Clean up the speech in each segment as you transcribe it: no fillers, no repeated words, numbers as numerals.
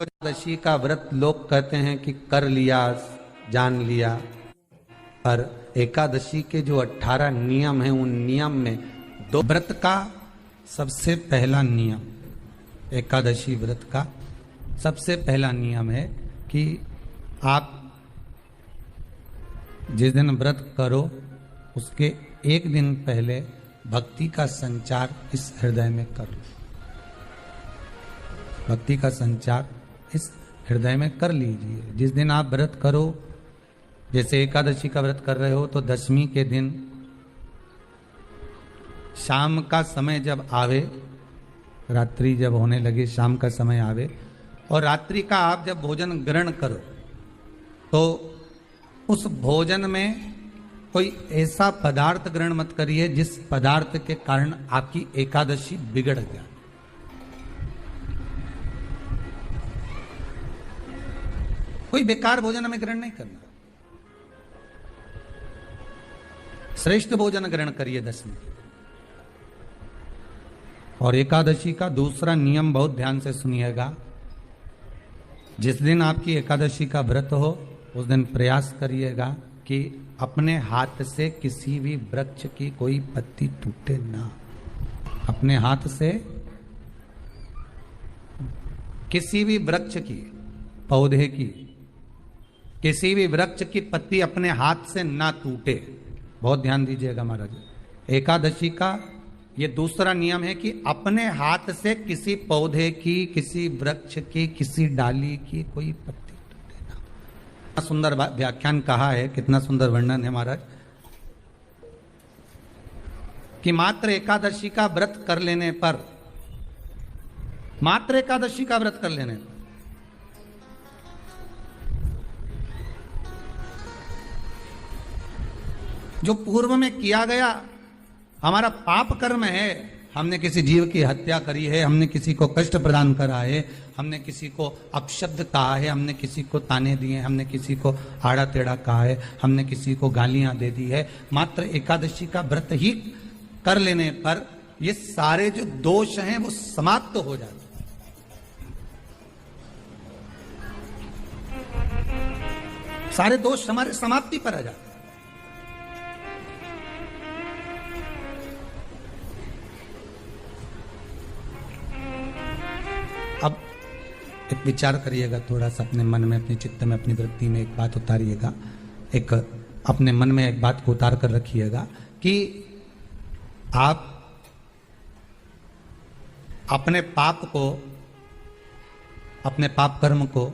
एकादशी का व्रत लोग कहते हैं कि कर लिया, जान लिया, पर एकादशी के जो 18 नियम हैं उन नियम में दो व्रत का सबसे पहला नियम, एकादशी व्रत का सबसे पहला नियम है कि आप जिस दिन व्रत करो उसके एक दिन पहले भक्ति का संचार इस हृदय में करो। भक्ति का संचार इस हृदय में कर लीजिए। जिस दिन आप व्रत करो, जैसे एकादशी का व्रत कर रहे हो तो दशमी के दिन शाम का समय जब आवे, रात्रि जब होने लगे, शाम का समय आवे और रात्रि का आप जब भोजन ग्रहण करो तो उस भोजन में कोई ऐसा पदार्थ ग्रहण मत करिए जिस पदार्थ के कारण आपकी एकादशी बिगड़ जाए। कोई बेकार भोजन हमें ग्रहण नहीं करना, श्रेष्ठ भोजन ग्रहण करिए दशमी। और एकादशी का दूसरा नियम बहुत ध्यान से सुनिएगा। जिस दिन आपकी एकादशी का व्रत हो उस दिन प्रयास करिएगा कि अपने हाथ से किसी भी वृक्ष की कोई पत्ती टूटे ना। अपने हाथ से किसी भी वृक्ष की, पौधे की, किसी भी वृक्ष की पत्ती अपने हाथ से ना टूटे। बहुत ध्यान दीजिएगा महाराज। एकादशी का ये दूसरा नियम है कि अपने हाथ से किसी पौधे की, किसी वृक्ष की, किसी डाली की कोई पत्ती टूटे ना। कितना सुंदर व्याख्यान कहा है, कितना सुंदर वर्णन है महाराज कि मात्र एकादशी का व्रत कर लेने पर, मात्र एकादशी का व्रत कर लेने पर जो पूर्व में किया गया हमारा पाप कर्म है, हमने किसी जीव की हत्या करी है, हमने किसी को कष्ट प्रदान करा है, हमने किसी को अपशब्द कहा है, हमने किसी को ताने दिए, हमने किसी को आड़ा टेढ़ा कहा है, हमने किसी को गालियां दे दी है, मात्र एकादशी का व्रत ही कर लेने पर ये सारे जो दोष हैं वो समाप्त हो जाते हैं। सारे दोष हमारे समाप्ति पर आ जाते हैं। अब एक विचार करिएगा थोड़ा सा अपने मन में, अपने चित्त में, अपनी वृत्ति में एक बात उतारिएगा। एक अपने मन में एक बात को उतार कर रखिएगा कि आप अपने पाप को, अपने पाप कर्म को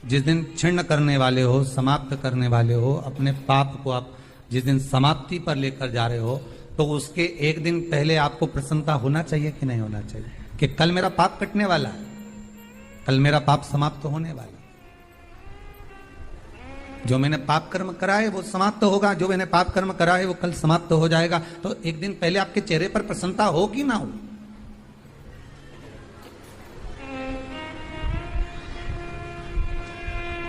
जिस दिन क्षीण करने वाले हो, समाप्त करने वाले हो, अपने पाप को आप जिस दिन समाप्ति पर लेकर जा रहे हो तो उसके एक दिन पहले आपको प्रसन्नता होना चाहिए कि नहीं होना चाहिए कि कल मेरा पाप कटने वाला है, कल मेरा पाप समाप्त होने वाला। जो मैंने पाप कर्म करा है वो समाप्त होगा, जो मैंने पाप कर्म करा है वो कल समाप्त हो जाएगा। तो एक दिन पहले आपके चेहरे पर प्रसन्नता हो कि ना हो?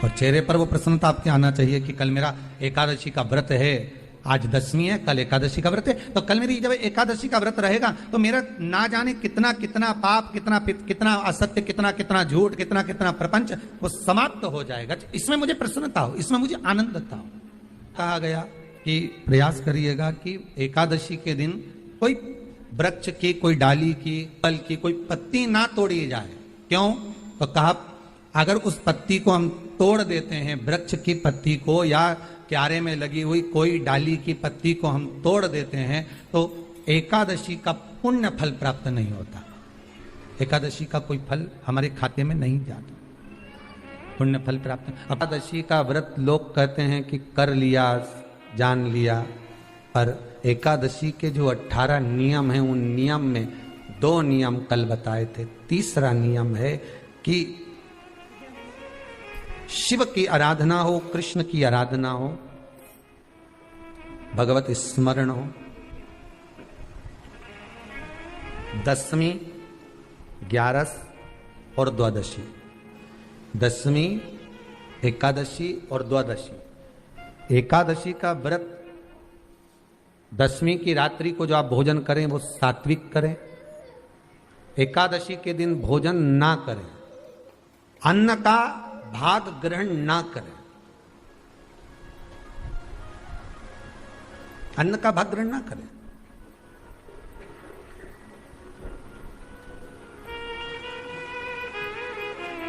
और चेहरे पर वो प्रसन्नता आपके आना चाहिए कि कल मेरा एकादशी का व्रत है, आज दशमी है, कल एकादशी का व्रत है, तो कल मेरी जब एकादशी का व्रत रहेगा तो मेरा ना जाने कितना कितना पाप, कितना असत्य, कितना झूठ, कितना प्रपंच वो समाप्त हो जाएगा। इसमें मुझे प्रसन्नता हो, इसमें मुझे आनंदता हो। कहा गया कि प्रयास करिएगा कि एकादशी के दिन कोई वृक्ष की, कोई डाली की, फल की कोई पत्ती ना तोड़ी जाए। क्यों? तो कहा अगर उस पत्ती को हम तोड़ देते हैं, वृक्ष की पत्ती को या क्यारे में लगी हुई कोई डाली की पत्ती को हम तोड़ देते हैं तो एकादशी का पुण्य फल प्राप्त नहीं होता। एकादशी का कोई फल हमारे खाते में नहीं जाता, पुण्य फल प्राप्त। एकादशी का व्रत लोग कहते हैं कि कर लिया, जान लिया, पर एकादशी के जो 18 नियम हैं उन नियम में 2 नियम कल बताए थे। तीसरा नियम है कि शिव की आराधना हो, कृष्ण की आराधना हो, भगवत स्मरण हो। दशमी, 11 और द्वादशी, दशमी, एकादशी और द्वादशी। एकादशी का व्रत, दशमी की रात्रि को जो आप भोजन करें वो सात्विक करें, एकादशी के दिन भोजन ना करें। अन्न का भाग ग्रहण ना करें, अन्न का भाग ग्रहण ना करें।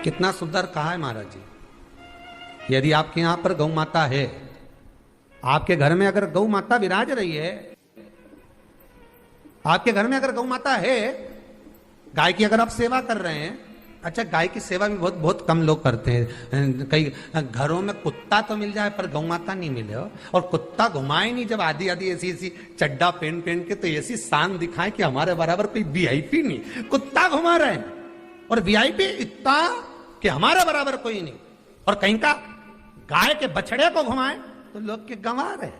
कितना सुंदर कहा है महाराज जी। यदि आपके यहां पर गौ माता है, आपके घर में अगर गौ माता विराज रही है, आपके घर में अगर गौ माता है, गाय की अगर आप सेवा कर रहे हैं, अच्छा गाय की सेवा भी बहुत बहुत कम लोग करते हैं। कई घरों में कुत्ता तो मिल जाए पर गौ माता नहीं मिले हो, और कुत्ता घुमाए नहीं जब आधी आधी ऐसी ऐसी चड्डा पहन पहन के, तो ऐसी शान दिखाए कि हमारे बराबर कोई वीआईपी नहीं, कुत्ता घुमा रहे हैं, और वीआईपी इतना कि हमारे बराबर कोई नहीं। और कहीं का गाय के बछड़े को घुमाए तो लोग के गंवा रहे।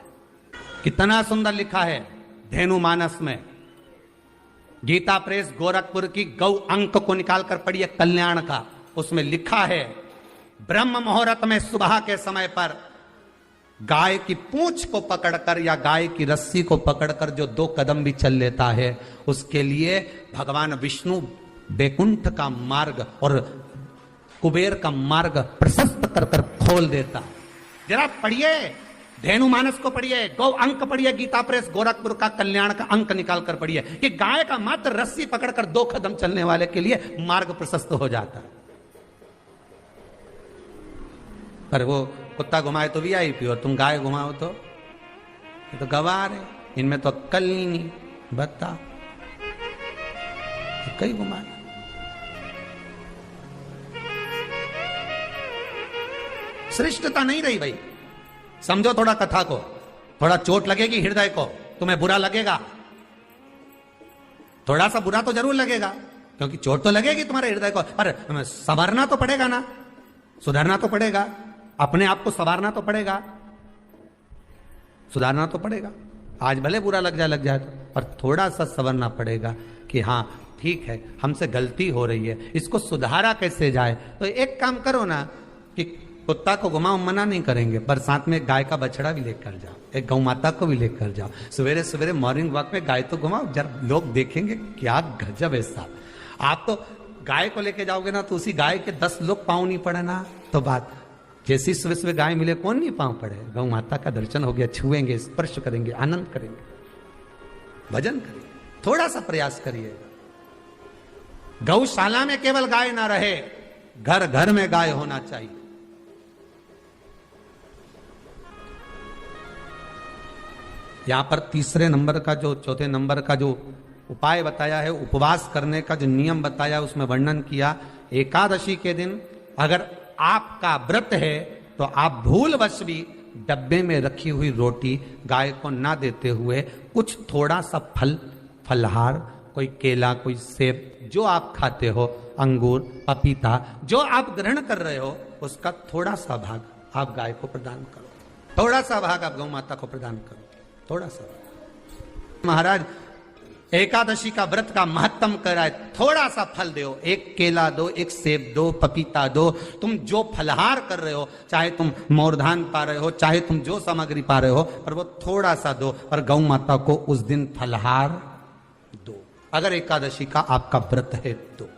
कितना सुंदर लिखा है धेनु मानस में, गीता प्रेस गोरखपुर की गौ अंक को निकालकर पढ़िए कल्याण का, उसमें लिखा है ब्रह्म मुहूर्त में सुबह के समय पर गाय की पूंछ को पकड़कर या गाय की रस्सी को पकड़कर जो 2 कदम भी चल लेता है, उसके लिए भगवान विष्णु बैकुंठ का मार्ग और कुबेर का मार्ग प्रशस्त कर कर खोल देता। जरा पढ़िए धेनु मानस को पढ़िए, गौ अंक पढ़िए, गीता प्रेस गोरखपुर का कल्याण का अंक निकाल कर पढ़िए कि गाय का मात्र रस्सी पकड़कर 2 कदम चलने वाले के लिए मार्ग प्रशस्त हो जाता है। पर वो कुत्ता घुमाए तो वीआईपी, और तुम गाय घुमाओ तो ये तो गवार है, इनमें तो अक्कल नहीं। बता कई घुमाए। श्रेष्ठता नहीं रही भाई। समझो थोड़ा कथा को, थोड़ा चोट लगेगी हृदय को, तुम्हें बुरा लगेगा, थोड़ा सा बुरा तो जरूर लगेगा, क्योंकि चोट तो लगेगी तुम्हारे हृदय को, पर संवरना तो पड़ेगा ना, सुधरना तो पड़ेगा, अपने आप को संवारना तो पड़ेगा, सुधारना तो पड़ेगा। आज भले बुरा लग जाए तो, पर थोड़ा सा संवरना पड़ेगा कि हाँ ठीक है हमसे गलती हो रही है, इसको सुधारा कैसे जाए। तो एक काम करो ना कि कुत्ता को घुमाओ, मना नहीं करेंगे, पर साथ में गाय का बछड़ा भी लेकर जाओ, एक गौ माता को भी लेकर जाओ, सवेरे सवेरे मॉर्निंग वॉक में गाय तो घुमाओ, जरा लोग देखेंगे क्या गजब है साहब। आप तो गाय को लेके जाओगे ना तो उसी गाय के 10 लोग पाँव नहीं पड़े ना, तो बात जैसी सुबह सुबह गाय मिले कौन नहीं पाँव पड़े। गौ माता का दर्शन हो गया, छुएंगे, स्पर्श करेंगे, आनंद करेंगे, भजन करेंगे। थोड़ा सा प्रयास करिए। गौशाला में केवल गाय ना रहे, घर घर में गाय होना चाहिए। यहां पर तीसरे नंबर का जो, चौथे नंबर का जो उपाय बताया है, उपवास करने का जो नियम बताया, उसमें वर्णन किया एकादशी के दिन अगर आपका व्रत है तो आप भूलवश भी डब्बे में रखी हुई रोटी गाय को ना देते हुए कुछ थोड़ा सा फलहार, कोई केला, कोई सेब, जो आप खाते हो, अंगूर, पपीता, जो आप ग्रहण कर रहे हो, उसका थोड़ा सा भाग आप गाय को प्रदान करो, थोड़ा सा भाग आप गौ माता को प्रदान करो, थोड़ा सा। महाराज एकादशी का व्रत का महत्तम कराए, थोड़ा सा फल दो, एक केला दो, एक सेब दो, पपीता दो, तुम जो फलहार कर रहे हो, चाहे तुम मोरधान पा रहे हो, चाहे तुम जो सामग्री पा रहे हो, पर वो थोड़ा सा दो, और गौ माता को उस दिन फलहार दो, अगर एकादशी का आपका व्रत है तो।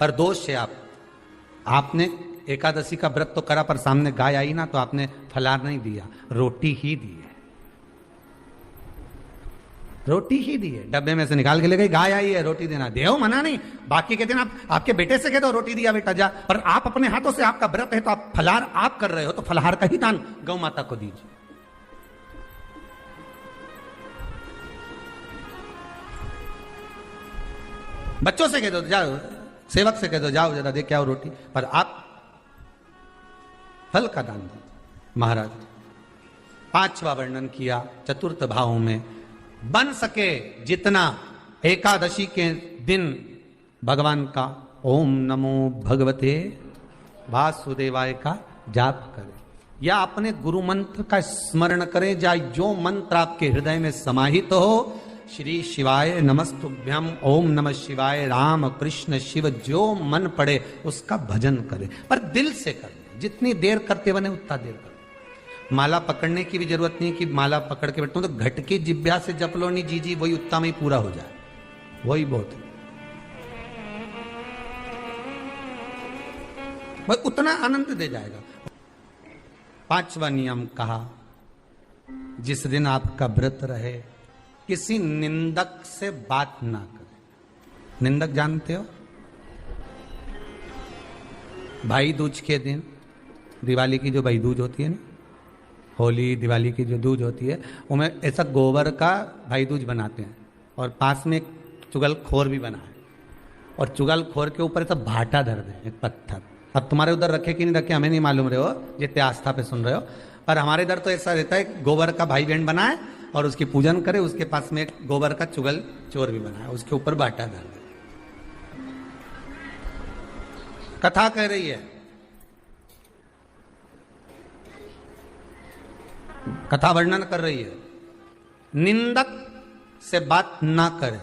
पर दोष है आपने एकादशी का व्रत तो करा, पर सामने गाय आई ना तो आपने फलाहार नहीं दिया, रोटी ही दी है, रोटी ही दी है, डब्बे में से निकाल के ले गई, गाय आई है रोटी देना, देव मना नहीं। बाकी के दिन आप आपके बेटे से कह दो रोटी दिया बेटा जा, पर आप अपने हाथों से, आपका व्रत है तो आप फलाहार आप कर रहे हो, तो फलाहार का ही दान गौ माता को दीजिए। बच्चों से कह दो, जाओ सेवक से कह दो, जाओ जरा देख के आओ रोटी, पर आप फल का दान दो। महाराज 5वां वर्णन किया चतुर्थ भाव में, बन सके जितना एकादशी के दिन भगवान का ओम नमो भगवते वासुदेवाय का जाप करें, या अपने गुरु मंत्र का स्मरण करें, या जो मंत्र आपके हृदय में समाहित हो, श्री शिवाय नमस्तुभ्यम, ओम नमः शिवाय, राम कृष्ण शिव, जो मन पड़े उसका भजन करें, पर दिल से करें, जितनी देर करते बने उतना देर करें। माला पकड़ने की भी जरूरत नहीं कि माला पकड़ के बैठूं, तो घट की जिब्या से जप लो नहीं जी, वही उतना में ही पूरा हो जाए, वही बहुत है। भाई उतना आनंद दे जाएगा। 5वां नियम कहा, जिस दिन आपका व्रत रहे किसी निंदक से बात ना करें। निंदक जानते हो? भाई दूज के दिन, दिवाली की जो भाई दूज होती है ना, होली दिवाली की जो दूज होती है, उनमें ऐसा गोबर का भाई दूज बनाते हैं और पास में एक चुगलखोर भी बना है और चुगलखोर के ऊपर ऐसा भाटा धर दे, एक पत्थर। अब तुम्हारे उधर रखे कि नहीं रखे हमें नहीं मालूम रहे हो, जितने आस्था पे सुन रहे हो, पर हमारे इधर तो ऐसा रहता है, गोबर का भाई बहन बनाए और उसकी पूजन करे, उसके पास में एक गोबर का चुगल चोर भी बनाए, उसके ऊपर भाटा धर दे। कथा कह रही है, कथा वर्णन कर रही है, निंदक से बात ना करें।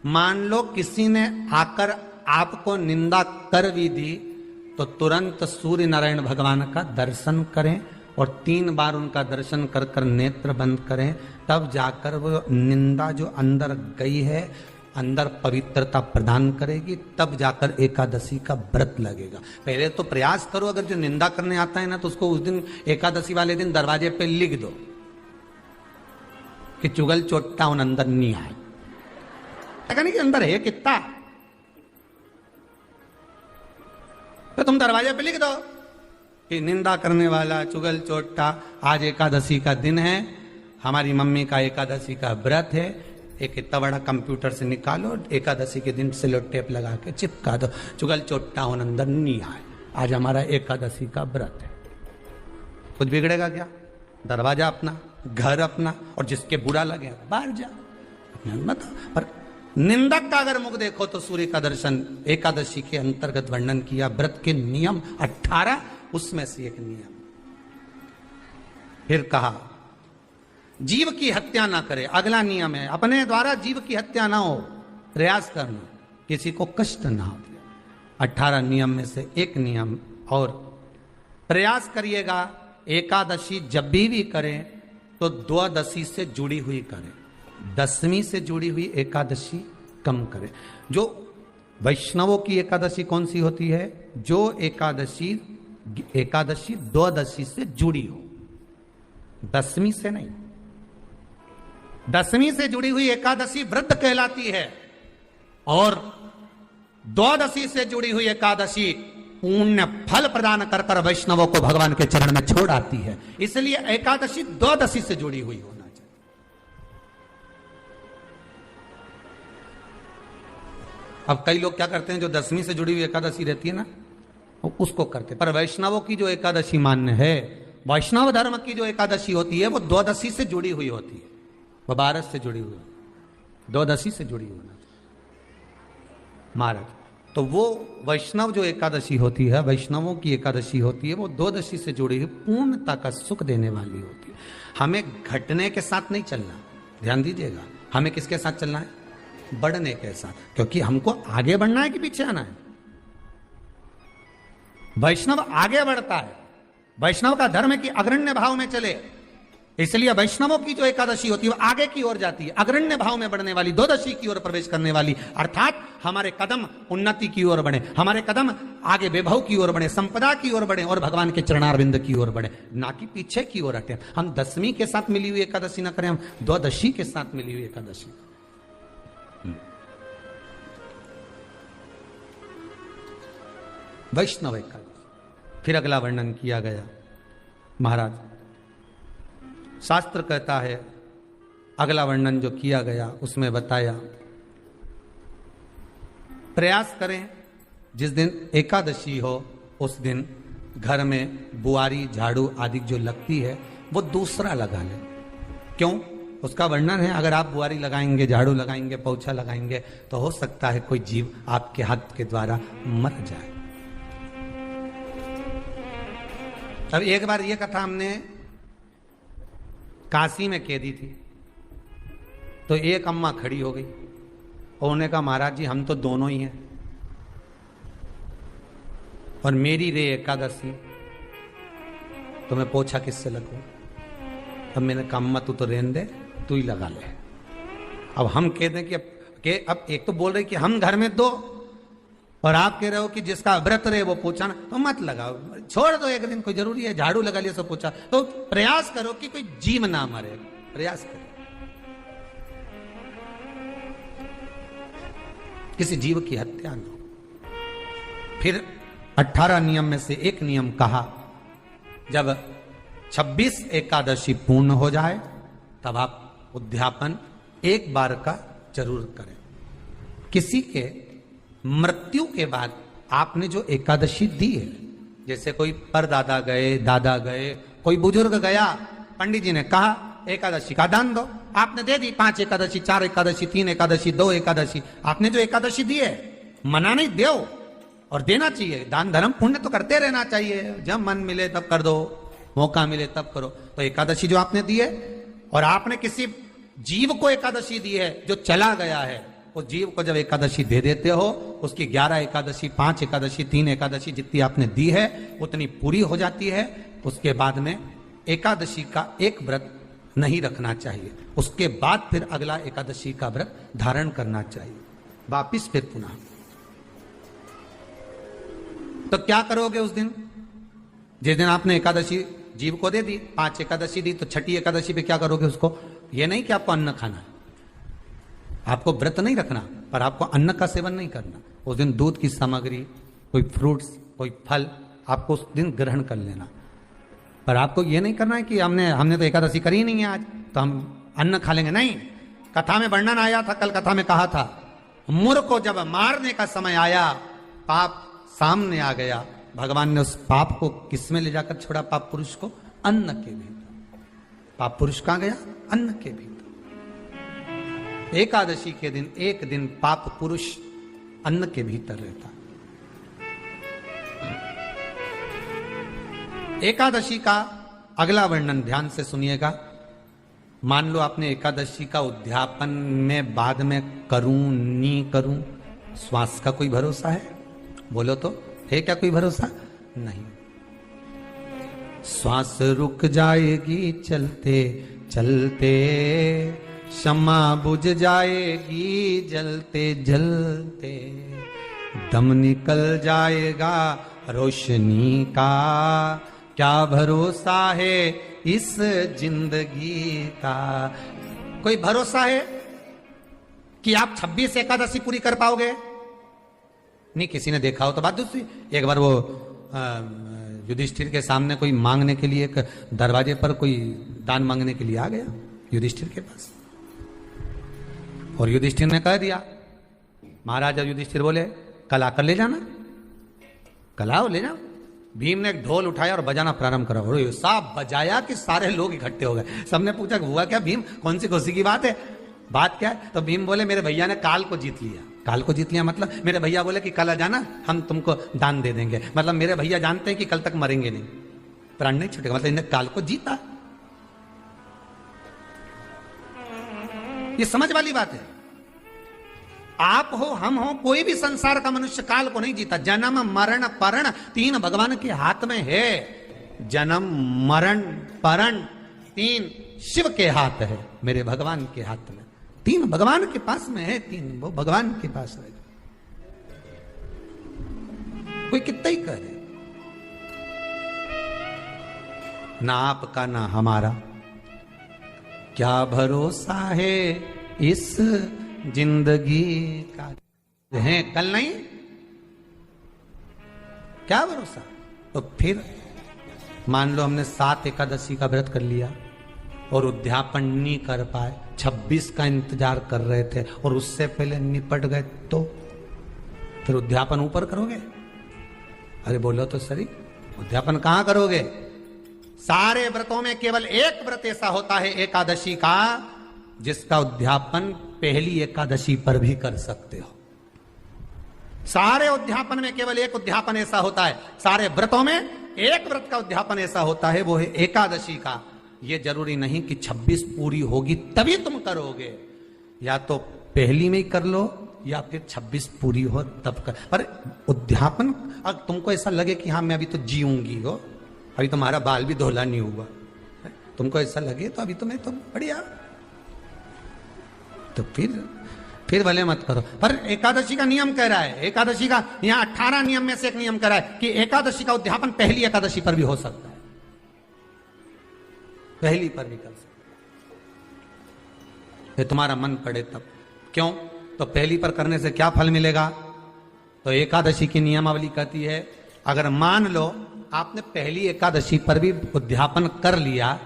मान लो किसी ने आकर आपको निंदा कर भी दी तो तुरंत सूर्य नारायण भगवान का दर्शन करें और 3 बार उनका दर्शन कर कर नेत्र बंद करें, तब जाकर वो निंदा जो अंदर गई है अंदर पवित्रता प्रदान करेगी, तब जाकर एकादशी का व्रत लगेगा। पहले तो प्रयास करो, अगर जो निंदा करने आता है ना तो उसको उस दिन एकादशी वाले दिन दरवाजे पे लिख दो कि चुगल चोट्टा उन अंदर नहीं आए। नहीं कि अंदर है कितना, तो तुम दरवाजे पे लिख दो कि निंदा करने वाला चुगल चोट्टा, आज एकादशी का दिन है, हमारी मम्मी का एकादशी का व्रत है, एक इतना बड़ा कंप्यूटर से निकालो, एकादशी के दिन सेलो टेप लगा के चिपका दो, चुगल चोट्टा उन अंदर नहीं आए, आज हमारा एकादशी का व्रत है। कुछ बिगड़ेगा क्या? दरवाजा अपना, घर अपना, और जिसके बुरा लगे बाहर जा, मत। पर निंदक का अगर मुख देखो तो सूर्य का दर्शन एकादशी के अंतर्गत वर्णन किया, व्रत के नियम 18, उसमें से एक नियम। फिर कहा जीव की हत्या ना करे, अगला नियम है, अपने द्वारा जीव की हत्या ना हो, प्रयास करना, किसी को कष्ट ना हो। 18 नियम में से एक नियम और, प्रयास करिएगा एकादशी जब भी करें तो द्वादशी से जुड़ी हुई करें, 10वीं से जुड़ी हुई एकादशी कम करें। जो वैष्णवों की एकादशी कौन सी होती है? जो एकादशी द्वादशी से जुड़ी हो, 10वीं से नहीं। 10वीं से जुड़ी हुई एकादशी व्रत कहलाती है और द्वादशी से जुड़ी हुई एकादशी पुण्य फल प्रदान कर कर वैष्णवों को भगवान के चरण में छोड़ आती है। इसलिए एकादशी द्वादशी से जुड़ी हुई होना चाहिए। अब कई लोग क्या करते हैं, जो 10वीं से जुड़ी हुई एकादशी रहती है ना, उसको करते, पर वैष्णवों की जो एकादशी मान्य है, वैष्णव धर्म की जो एकादशी होती है वो द्वादशी से जुड़ी हुई होती है, वो 12 से जुड़ी हुई, द्वादशी से जुड़ी होना चाहिए महाराज। तो वो वैष्णव जो एकादशी होती है, वैष्णवों की एकादशी होती है, वो द्वादशी से जुड़ी हुई पूर्णता का सुख देने वाली होती है। हमें घटने के साथ नहीं चलना, ध्यान दीजिएगा, हमें किसके साथ चलना है? बढ़ने के साथ, क्योंकि हमको आगे बढ़ना है कि पीछे आना है। वैष्णव आगे बढ़ता है, वैष्णव का धर्म है कि अग्रण्य भाव में चले, इसलिए वैष्णवों की जो एकादशी होती है वो आगे की ओर जाती है, अग्रण्य भाव में बढ़ने वाली, द्वादशी की ओर प्रवेश करने वाली, अर्थात हमारे कदम उन्नति की ओर बढ़े, हमारे कदम आगे वैभव की ओर बढ़े, संपदा की ओर बढ़े और भगवान के चरणारविंद की ओर बढ़े, ना कि पीछे की ओर हटे। हम 10वीं के साथ मिली हुई एकादशी ना करें, हम द्वादशी के साथ मिली हुई एकादशी। वैष्णव एकादशी। फिर अगला वर्णन किया गया महाराज, शास्त्र कहता है, अगला वर्णन जो किया गया उसमें बताया, प्रयास करें जिस दिन एकादशी हो उस दिन घर में बुआरी झाड़ू आदि जो लगती है वो दूसरा लगा लें। क्यों? उसका वर्णन है, अगर आप बुआरी लगाएंगे, झाड़ू लगाएंगे, पोछा लगाएंगे तो हो सकता है कोई जीव आपके हाथ के द्वारा मर जाए। अब एक बार ये कथा हमने काशी में कह दी थी, तो एक अम्मा खड़ी हो गई और उन्होंने कहा, महाराज जी हम तो दोनों ही हैं और मेरी रे एकादशी, तो मैं पोछा किससे लगूं? अब मैंने कहा अम्मा तू तो रहने दे, तू ही लगा ले। अब हम कह दें कि अब एक तो बोल रहे कि हम घर में 2 और आप कह रहे हो कि जिसका व्रत रहे वो पोछा ना, तो मत लगाओ, छोड़ दो एक दिन, कोई जरूरी है झाड़ू लगा लिया सब पोछा। तो प्रयास करो कि कोई जीव ना मरे, प्रयास करो किसी जीव की हत्या न हो। फिर 18 नियम में से एक नियम कहा, जब 26 एकादशी पूर्ण हो जाए तब आप उद्यापन एक बार का जरूर करें। किसी के मृत्यु के बाद आपने जो एकादशी दी है, जैसे कोई परदादा गए, दादा गए, कोई बुजुर्ग गया, पंडित जी ने कहा एकादशी का दान दो, आपने दे दी 5 एकादशी, 4 एकादशी, 3 एकादशी, 2 एकादशी, आपने जो एकादशी दी है, मना नहीं, दो और देना चाहिए। दान धर्म पुण्य तो करते रहना चाहिए, जब मन मिले तब कर दो, मौका मिले तब करो। तो एकादशी जो आपने दी है, और आपने किसी जीव को एकादशी दी है जो चला गया है, उस जीव को जब एकादशी दे देते हो, उसकी 11 एकादशी, 5 एकादशी, 3 एकादशी जितनी आपने दी है उतनी पूरी हो जाती है। उसके बाद में एकादशी का एक व्रत नहीं रखना चाहिए, उसके बाद फिर अगला एकादशी का व्रत धारण करना चाहिए। वापिस फिर पुनः। तो क्या करोगे उस दिन? जिस दिन आपने एकादशी जीव को दे दी, 5 एकादशी दी, तो छठी एकादशी पे क्या करोगे उसको? ये नहीं कि आपको अन्न खाना है, आपको व्रत नहीं रखना, पर आपको अन्न का सेवन नहीं करना। उस दिन दूध की सामग्री, कोई फ्रूट्स, कोई फल आपको उस दिन ग्रहण कर लेना, पर आपको ये नहीं करना है कि हमने तो एकादशी करी ही नहीं है आज, तो हम अन्न खा लेंगे। नहीं, कथा में वर्णन आया था, कल कथा में कहा था, मुर को जब मारने का समय आया, पाप सामने आ गया, भगवान ने उस पाप को किसमें ले जाकर छोड़ा? पाप पुरुष को अन्न के भीतर। पाप पुरुष कहां गया? अन्न के भीतर। एकादशी के दिन एक दिन पाप पुरुष अन्न के भीतर रहता। एकादशी का अगला वर्णन ध्यान से सुनिएगा। मान लो आपने एकादशी का उद्यापन में बाद में करूं नहीं करूं, श्वास का कोई भरोसा है? बोलो तो, है क्या कोई भरोसा? नहीं। श्वास रुक जाएगी चलते चलते, क्षमा बुझ जाएगी जलते जलते, दम निकल जाएगा रोशनी का, क्या भरोसा है इस जिंदगी का? कोई भरोसा है कि आप 26 एकादशी पूरी कर पाओगे? नहीं, किसी ने देखा हो तो बात दूसरी। एक बार वो युधिष्ठिर के सामने कोई मांगने के लिए, एक दरवाजे पर कोई दान मांगने के लिए आ गया युधिष्ठिर के पास, और युधिष्ठिर ने कह दिया, महाराज युधिष्ठिर बोले कल आकर ले जाना, कल आओ ले जाओ। भीम ने एक ढोल उठाया और बजाना प्रारंभ करा, और साहब बजाया कि सारे लोग इकट्ठे हो गए। सबने पूछा हुआ क्या भीम, कौन सी खुशी की बात है, बात क्या है? तो भीम बोले मेरे भैया ने काल को जीत लिया। काल को जीत लिया मतलब मेरे भैया बोले कि कल आ जाना, हम तुमको दान दे देंगे। मतलब मेरे भैया जानते हैं कि कल तक मरेंगे नहीं, प्राण नहीं छूटेगा, मतलब इन्हें काल को जीता। ये समझ वाली बात है। आप हो, हम हो, कोई भी संसार का मनुष्य काल को नहीं जीता। जन्म मरण परण 3 भगवान के हाथ में है। जन्म मरण परण 3 शिव के हाथ है, मेरे भगवान के हाथ में। 3 भगवान के पास में है, 3 वो भगवान के पास है। कोई कितना ही करे, ना आपका ना हमारा, क्या भरोसा है इस जिंदगी का? है कल नहीं, क्या भरोसा? तो फिर मान लो हमने 7 एकादशी का व्रत कर लिया और उद्यापन नहीं कर पाए, 26 का इंतजार कर रहे थे और उससे पहले निपट गए, तो फिर उद्यापन ऊपर करोगे? अरे बोलो तो सही, उद्यापन कहां करोगे? सारे व्रतों में केवल एक व्रत ऐसा होता है एकादशी का, जिसका उद्यापन पहली एकादशी पर भी कर सकते हो। सारे उद्यापन में केवल एक उद्यापन ऐसा होता है, सारे व्रतों में एक व्रत का उद्यापन ऐसा होता है, वो है एकादशी का। ये जरूरी नहीं कि 26 पूरी होगी तभी तुम करोगे, या तो पहली में ही कर लो या फिर 26 पूरी हो तब कर। पर उद्यापन अगर तुमको ऐसा लगे कि हाँ मैं अभी तो जीऊंगी हो, अभी तुम्हारा बाल भी धोला नहीं हुआ, तुमको ऐसा लगे तो अभी तो मैं तो बढ़िया, तो फिर फिर भले मत करो। पर एकादशी का नियम कह रहा है, एकादशी का यहाँ 18 नियम में से एक नियम कह रहा है कि एकादशी का उद्यापन पहली एकादशी पर भी हो सकता है, पहली पर भी कर सकता है, ये तुम्हारा मन पड़े तब। क्यों? तो पहली पर करने से क्या फल मिलेगा? तो एकादशी की नियमावली कहती है, अगर मान लो आपने पहली एकादशी पर भी उद्यापन कर लिया,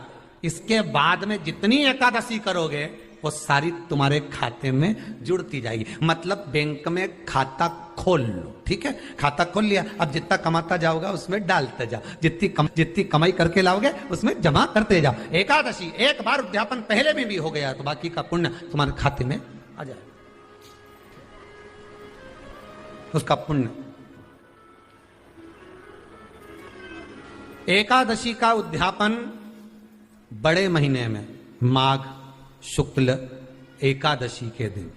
इसके बाद में जितनी एकादशी करोगे वो सारी तुम्हारे खाते में जुड़ती जाएगी। मतलब बैंक में खाता खोल लो, ठीक है, खाता खोल लिया, अब जितना कमाता जाओगा उसमें डालते जाओ, जितनी कमाई करके लाओगे उसमें जमा करते जाओ। एकादशी एक बार उद्यापन पहले में भी हो गया तो बाकी का पुण्य तुम्हारे खाते में आ जाए, उसका पुण्य। एकादशी का उद्यापन बड़े महीने में माघ शुक्ल एकादशी के दिन,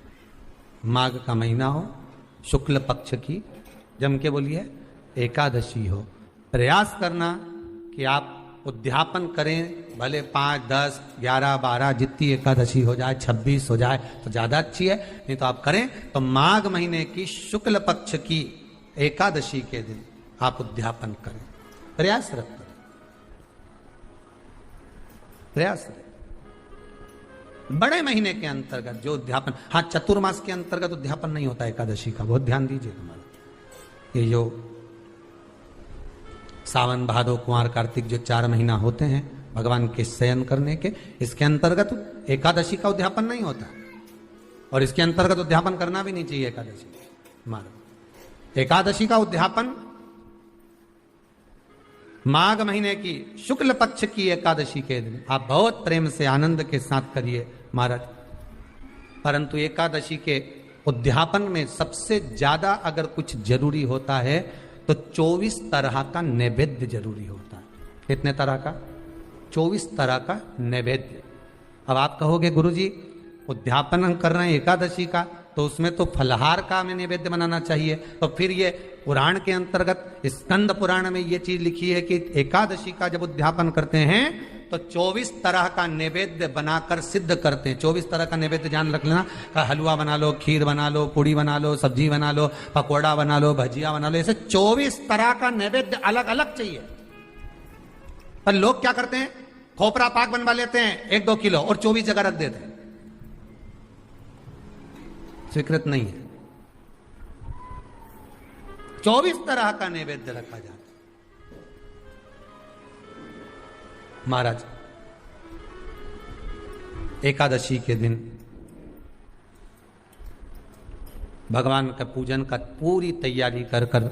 माघ का महीना हो, शुक्ल पक्ष की, जम के बोलिए, एकादशी हो, प्रयास करना कि आप उद्यापन करें। भले 5, 10, 11, 12 जितनी एकादशी हो जाए, 26 हो जाए तो ज्यादा अच्छी है, नहीं तो आप करें तो माघ महीने की शुक्ल पक्ष की एकादशी के दिन आप उद्यापन करें, प्रयास रखें, प्रयास करें। बड़े महीने के अंतर्गत जो उद्यापन, हाँ चतुर्मास के अंतर्गत उद्यापन नहीं होता एकादशी का, बहुत ध्यान दीजिए तुम्हारा। ये जो सावन भादो कुंवर कार्तिक जो 4 महीना होते हैं भगवान के शयन करने के, इसके अंतर्गत एकादशी का उद्यापन नहीं होता, और इसके अंतर्गत उद्यापन करना भी नहीं चाहिए एकादशी। मानो एकादशी का उद्यापन माघ महीने की शुक्ल पक्ष की एकादशी के दिन आप बहुत प्रेम से आनंद के साथ करिए महाराज। परंतु एकादशी के उद्यापन में सबसे ज्यादा अगर कुछ जरूरी होता है तो 24 तरह का नैवेद्य जरूरी होता है। कितने तरह का? 24 तरह का नैवेद्य। अब आप कहोगे गुरुजी उद्यापन हम कर रहे हैं एकादशी का, तो उसमें तो फलहार का हमें नैवेद्य बनाना चाहिए। तो फिर ये पुराण के अंतर्गत स्कंद पुराण में ये चीज लिखी है कि एकादशी का जब उद्यापन करते हैं तो 24 तरह का नैवेद्य बनाकर सिद्ध करते हैं। 24 तरह का नैवेद्य जान रख लेना, हलवा बना लो, खीर बना लो, पूड़ी बना लो, सब्जी बना लो, पकौड़ा बना लो, भजिया बना लो, ऐसे 24 तरह का नैवेद्य अलग अलग चाहिए। पर लोग क्या करते हैं, खोपरा पाक बनवा लेते हैं 1-2 किलो और 24 जगह रख देते हैं। स्वीकृत नहीं है। 24 तरह का नैवेद्य रखा जाता है। महाराज एकादशी के दिन भगवान का पूजन का पूरी तैयारी कर कर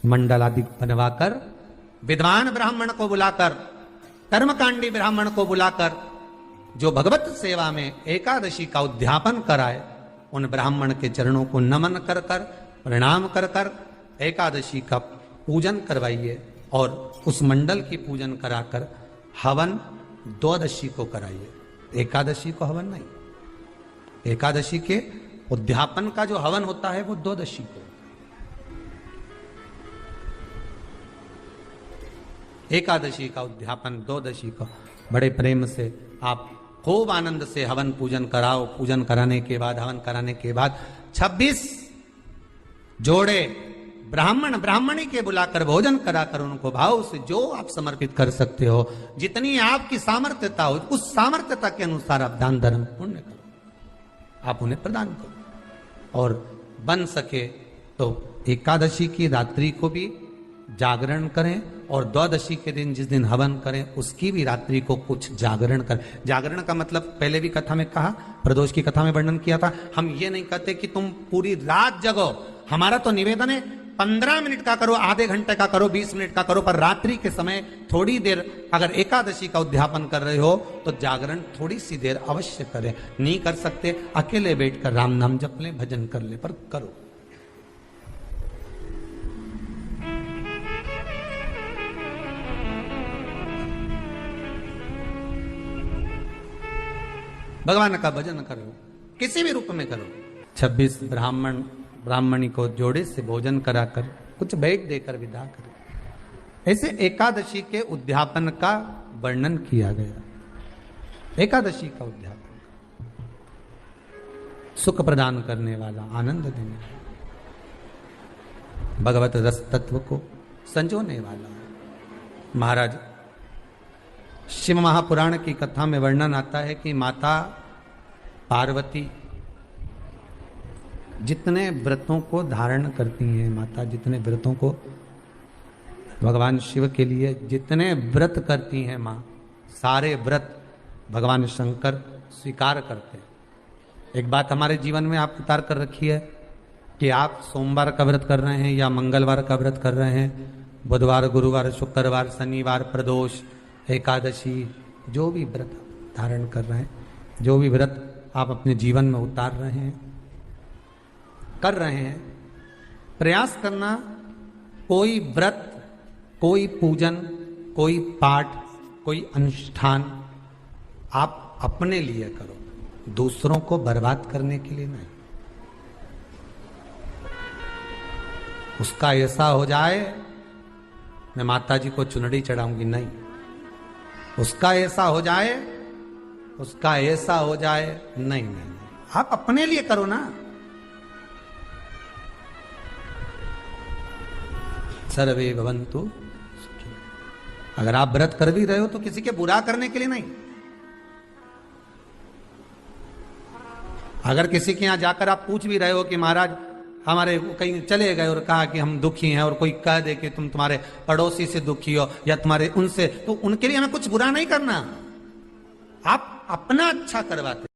मंडल आदि बनवाकर विद्वान ब्राह्मण को बुलाकर, कर्मकांडी ब्राह्मण को बुलाकर जो भगवत सेवा में एकादशी का उद्यापन कराए, उन ब्राह्मण के चरणों को नमन कर कर, प्रणाम कर कर एकादशी का पूजन करवाइए और उस मंडल की पूजन कराकर हवन द्वादशी को कराइए। एकादशी को हवन नहीं, एकादशी के उद्यापन का जो हवन होता है वो द्वादशी को। एकादशी का उद्यापन द्वादशी को बड़े प्रेम से आप खूब आनंद से हवन पूजन कराओ। पूजन कराने के बाद, हवन कराने के बाद 26 जोड़े ब्राह्मण ब्राह्मणी के बुलाकर भोजन कराकर उनको भाव से जो आप समर्पित कर सकते हो, जितनी आपकी सामर्थ्यता हो, उस सामर्थ्यता के अनुसार आप दान धर्म पुण्य करो, आप उन्हें प्रदान करो। और बन सके तो एकादशी की रात्रि को भी जागरण करें और द्वादशी के दिन जिस दिन हवन करें उसकी भी रात्रि को कुछ जागरण करें। जागरण का मतलब पहले भी कथा में कहा, प्रदोष की कथा में वर्णन किया था। हम ये नहीं कहते कि तुम पूरी रात जगो, हमारा तो निवेदन है 15 मिनट का करो, आधे घंटे का करो, 20 मिनट का करो, पर रात्रि के समय थोड़ी देर अगर एकादशी का उद्यापन कर रहे हो तो जागरण थोड़ी सी देर अवश्य करें। नहीं कर सकते अकेले बैठकर राम नाम जप लें, भजन कर ले, पर करो। भगवान का भजन करो, किसी भी रूप में करो। 26 ब्राह्मणी को जोड़े से भोजन कराकर कुछ भेंट देकर विदा करें। ऐसे एकादशी के उद्यापन का वर्णन किया गया। एकादशी का उद्यापन सुख प्रदान करने वाला, आनंद देने वाला, भगवत रस तत्व को संजोने वाला। महाराज शिव महापुराण की कथा में वर्णन आता है कि माता पार्वती जितने व्रतों को धारण करती हैं, माता जितने व्रतों को भगवान शिव के लिए जितने व्रत करती हैं माँ, सारे व्रत भगवान शंकर स्वीकार करते हैं। एक बात हमारे जीवन में आप उतार कर रखी है कि आप सोमवार का व्रत कर रहे हैं या मंगलवार का व्रत कर रहे हैं, बुधवार, गुरुवार, शुक्रवार, शनिवार, प्रदोष, एकादशी, जो भी व्रत धारण कर रहे हैं, जो भी व्रत आप अपने जीवन में उतार रहे हैं, कर रहे हैं, प्रयास करना कोई व्रत, कोई पूजन, कोई पाठ, कोई अनुष्ठान आप अपने लिए करो, दूसरों को बर्बाद करने के लिए नहीं। उसका ऐसा हो जाए मैं माता जी को चुनरी चढ़ाऊंगी, नहीं। उसका ऐसा हो जाए, उसका ऐसा हो जाए, नहीं नहीं, आप अपने लिए करो ना। सर्वे भवन्तु सुखिनः। अगर आप व्रत कर भी रहे हो तो किसी के बुरा करने के लिए नहीं। अगर किसी के यहां जाकर आप पूछ भी रहे हो कि महाराज हमारे कहीं चले गए और कहा कि हम दुखी हैं, और कोई कह दे कि तुम तुम्हारे पड़ोसी से दुखी हो या तुम्हारे उनसे, तो उनके लिए हमें कुछ बुरा नहीं करना, आप अपना अच्छा करवाते।